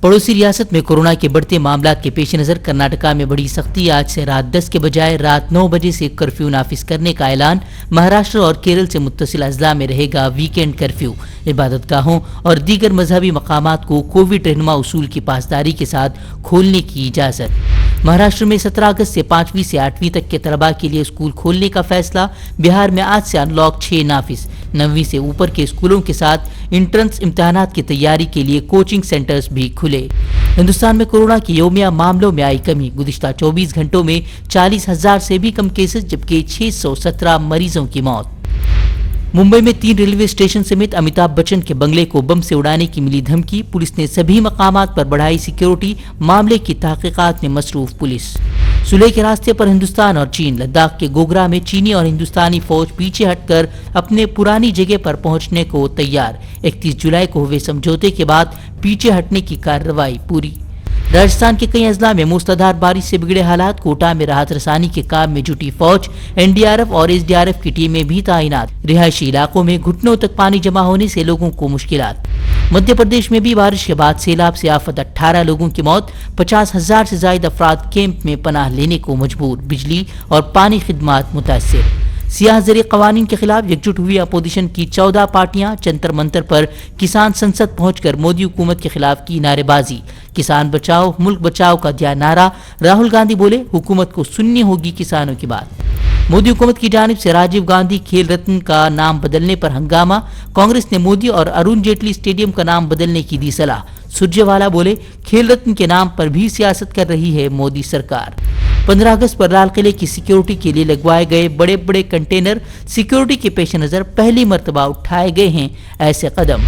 पड़ोसी रियासत में कोरोना के बढ़ते मामलात के पेश नज़र कर्नाटका में बड़ी सख्ती। आज से रात 10 के बजाय रात 9 बजे से कर्फ्यू नाफिज करने का ऐलान। महाराष्ट्र और केरल से मुत्तसिल अजला में रहेगा वीकेंड कर्फ्यू। इबादतगाहों और दीगर मजहबी मकामात को कोविड रहनुमा उसूल की पासदारी के साथ खोलने की इजाज़त। महाराष्ट्र में 17 अगस्त से 5वीं से 8वीं तक के तलबा के लिए स्कूल खोलने का फैसला। बिहार में आज से अनलॉक 6 नाफिज। 9वीं से ऊपर के स्कूलों के साथ इंट्रेंस इम्तिहानात की तैयारी के लिए कोचिंग सेंटर्स भी खुले। हिंदुस्तान में कोरोना के यौमिया मामलों में आई कमी। गुज़िश्ता 24 घंटों में 40,000 से भी कम केसेस, जबकि 617 मरीजों की मौत। मुंबई में 3 रेलवे स्टेशन समेत अमिताभ बच्चन के बंगले को बम से उड़ाने की मिली धमकी। पुलिस ने सभी मकामात पर बढ़ाई सिक्योरिटी। मामले की तहकीकात में मसरूफ पुलिस। सुलह के रास्ते पर हिंदुस्तान और चीन। लद्दाख के गोगरा में चीनी और हिंदुस्तानी फौज पीछे हटकर अपने पुरानी जगह पर पहुंचने को तैयार। 31 जुलाई को हुए समझौते के बाद पीछे हटने की कार्रवाई पूरी। राजस्थान के कई अजला में मूसलाधार बारिश से बिगड़े हालात। कोटा में राहत रसानी के काम में जुटी फौज। एनडीआरएफ और एसडीआरएफ की टीमें भी तैनात। रिहायशी इलाकों में घुटनों तक पानी जमा होने से लोगों को मुश्किलात। मध्य प्रदेश में भी बारिश के बाद सैलाब से आफत। 18 लोगों की मौत। 50,000 से ज्यादा अफराद कैंप में पनाह लेने को मजबूर। बिजली और पानी खिदमात मुतासिर। सियाह ज़री कवानीन के खिलाफ एकजुट हुई अपोजिशन की 14 पार्टियां। जंतर मंतर पर किसान संसद पहुंचकर मोदी हुकूमत के खिलाफ की नारेबाजी। किसान बचाओ मुल्क बचाओ का दिया नारा। राहुल गांधी बोले हुकूमत को सुननी होगी किसानों की बात। मोदी हुकूमत की जानिब से राजीव गांधी खेल रत्न का नाम बदलने पर हंगामा। कांग्रेस ने मोदी और अरुण जेटली स्टेडियम का नाम बदलने की दी सलाह। सुरजेवाला बोले खेल रत्न के नाम पर भी सियासत कर रही है मोदी सरकार। 15 अगस्त पर लाल किले की सिक्योरिटी के लिए लगवाए गए बड़े बड़े कंटेनर। सिक्योरिटी के पेश नज़र पहली मरतबा उठाए गए हैं ऐसे कदम।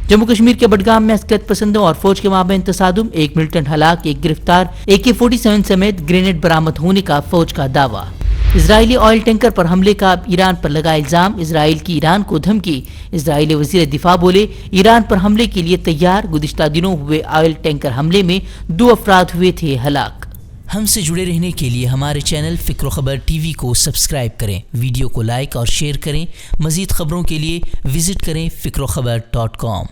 जम्मू कश्मीर के बडगाम में अस्कत पसंदों और फौज के माबैन तसादुम। 1 मिलिटेंट हलाक, 1 गिरफ्तार। AK-47 समेत ग्रेनेड बरामद होने का फौज का दावा। इजरायली ऑयल टैंकर पर हमले का ईरान पर लगा इल्जाम। इजराइल की ईरान को धमकी। इजरायली वजीर दिफा बोले ईरान पर हमले के लिए तैयार। गुज़िश्ता दिनों हुए ऑयल टैंकर हमले में 2 अफराद हुए थे हलाक। हमसे जुड़े रहने के लिए हमारे चैनल फिक्रोखबर टीवी को सब्सक्राइब करें, वीडियो को लाइक और शेयर करें। मज़ीद खबरों के लिए विजिट करें fikrokhabar.com।